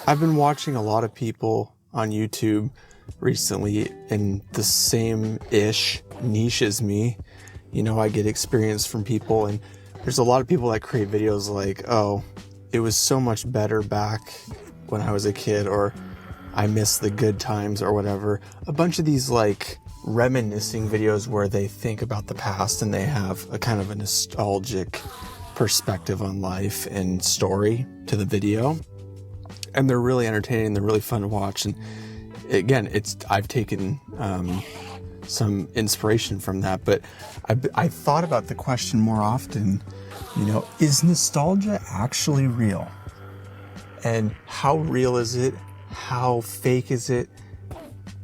I've been watching a lot of people on YouTube recently in the same-ish niche as me. You know, I get experience from people, and there's a lot of people that create videos like, oh, it was so much better back when I was a kid, or I miss the good times, or whatever. A bunch of these like reminiscing videos where they think about the past and they have a kind of a nostalgic perspective on life and story to the video. And they're really entertaining. They're really fun to watch. And again, I've taken some inspiration from that. But I thought about the question more often, you know, is nostalgia actually real? And how real is it? How fake is it?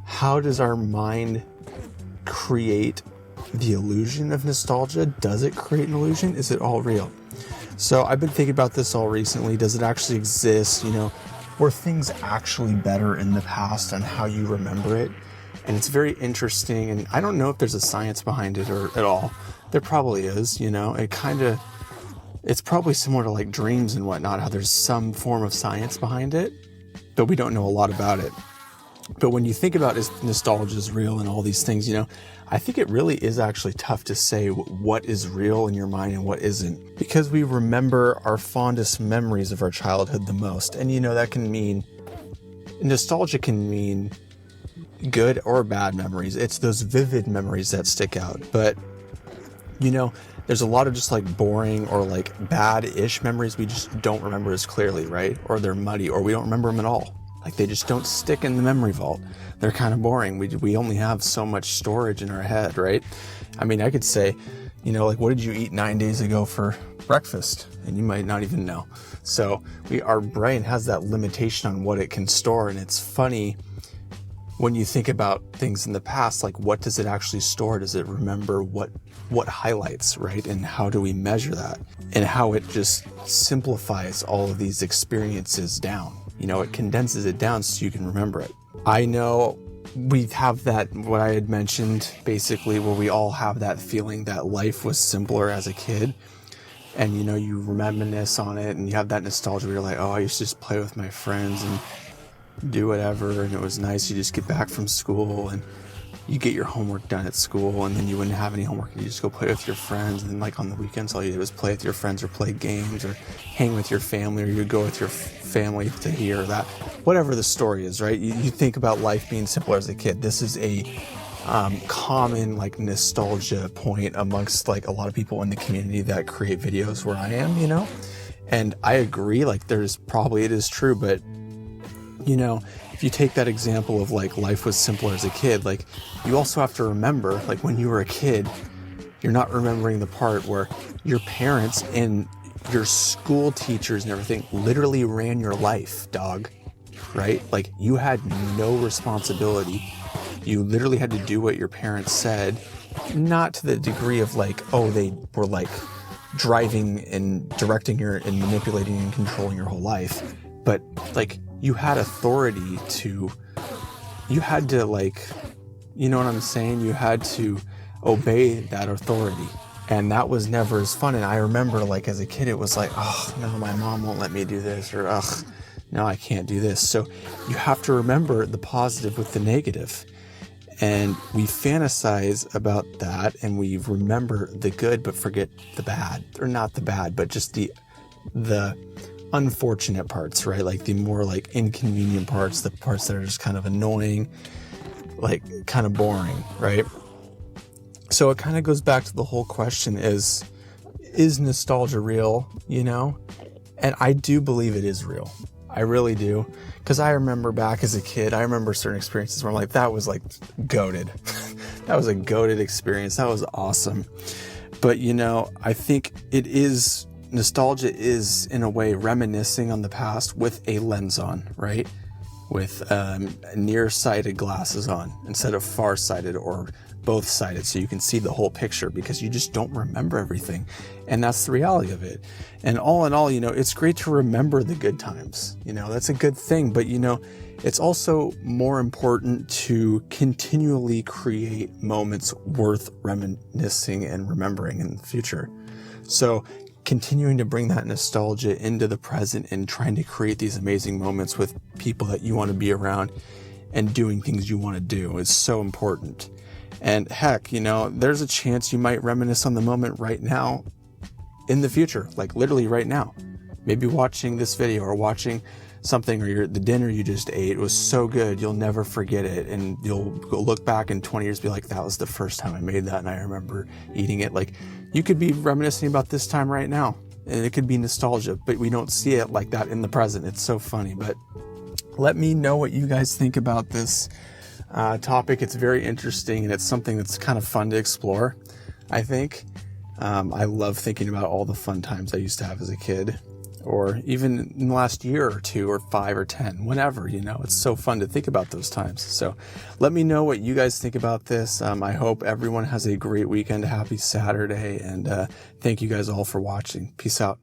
How does our mind create the illusion of nostalgia? Does it create an illusion? Is it all real? So I've been thinking about this all recently. Does it actually exist? You know, were things actually better in the past and how you remember it? And it's very interesting. And I don't know if there's a science behind it or at all. There probably is, you know, it's probably similar to like dreams and whatnot, how there's some form of science behind it, but we don't know a lot about it. But when you think about is nostalgia is real and all these things, you know, I think it really is actually tough to say what is real in your mind and what isn't, because we remember our fondest memories of our childhood the most. And, you know, that can mean, nostalgia can mean good or bad memories. It's those vivid memories that stick out. But, you know, there's a lot of just like boring or like bad-ish memories we just don't remember as clearly, right? Or they're muddy, or we don't remember them at all. Like they just don't stick in the memory vault. They're kind of boring. We only have so much storage in our head, right? I mean, I could say, you know, like, what did you eat 9 days ago for breakfast? And you might not even know. So our brain has that limitation on what it can store. And it's funny when you think about things in the past, like what does it actually store? Does it remember what highlights, right? And how do we measure that? And how it just simplifies all of these experiences down. You know, it condenses it down so you can remember it. I know we have that, what I had mentioned, basically, where we all have that feeling that life was simpler as a kid. And, you know, you reminisce on it and you have that nostalgia where you're like, oh, I used to just play with my friends and do whatever. And it was nice. You just get back from school and you get your homework done at school, and then you wouldn't have any homework. You just go play with your friends. And then like on the weekends, all you did was play with your friends or play games or hang with your family, or you go with your family to here or that, whatever the story is, right? You think about life being simpler as a kid. This is a common like nostalgia point amongst like a lot of people in the community that create videos where I am, you know? And I agree, like it is true, but you know, if you take that example of like life was simpler as a kid, like you also have to remember, like when you were a kid, you're not remembering the part where your parents and your school teachers and everything literally ran your life, dog, right? Like you had no responsibility. You literally had to do what your parents said, not to the degree of like, oh, they were like driving and directing and manipulating and controlling your whole life. But like you had authority you had to like, you know what I'm saying? You had to obey that authority. And that was never as fun. And I remember like as a kid, it was like, oh no, my mom won't let me do this, or ugh, no, I can't do this. So you have to remember the positive with the negative. And we fantasize about that and we remember the good, but forget the bad, or not the bad, but just the unfortunate parts, right? Like the more like inconvenient parts, the parts that are just kind of annoying, like kind of boring, right? So it kind of goes back to the whole question is nostalgia real, you know? And I do believe it is real. I really do. Because I remember back as a kid, I remember certain experiences where I'm like, that was like goated. That was a goated experience. That was awesome. But, you know, I think nostalgia is in a way reminiscing on the past with a lens on, right? With nearsighted glasses on instead of farsighted or both sided, so you can see the whole picture, because you just don't remember everything. And that's the reality of it. And all in all, you know, it's great to remember the good times. You know, that's a good thing. But, you know, it's also more important to continually create moments worth reminiscing and remembering in the future. So continuing to bring that nostalgia into the present and trying to create these amazing moments with people that you want to be around and doing things you want to do is so important. And heck, there's a chance you might reminisce on the moment right now in the future, like literally right now. Maybe watching this video or watching something, or the dinner you just ate was so good you'll never forget it, and you'll go look back in 20 years and be like, that was the first time I made that and I remember eating it. Like, you could be reminiscing about this time right now, and it could be nostalgia, but we don't see it like that in the present. It's so funny. But let me know what you guys think about this topic. It's very interesting, and it's something that's kind of fun to explore, I think. I love thinking about all the fun times I used to have as a kid, or even in the last year or 2 or 5 or 10, whenever, it's so fun to think about those times. So let me know what you guys think about this. I hope everyone has a great weekend. Happy Saturday. And thank you guys all for watching. Peace out.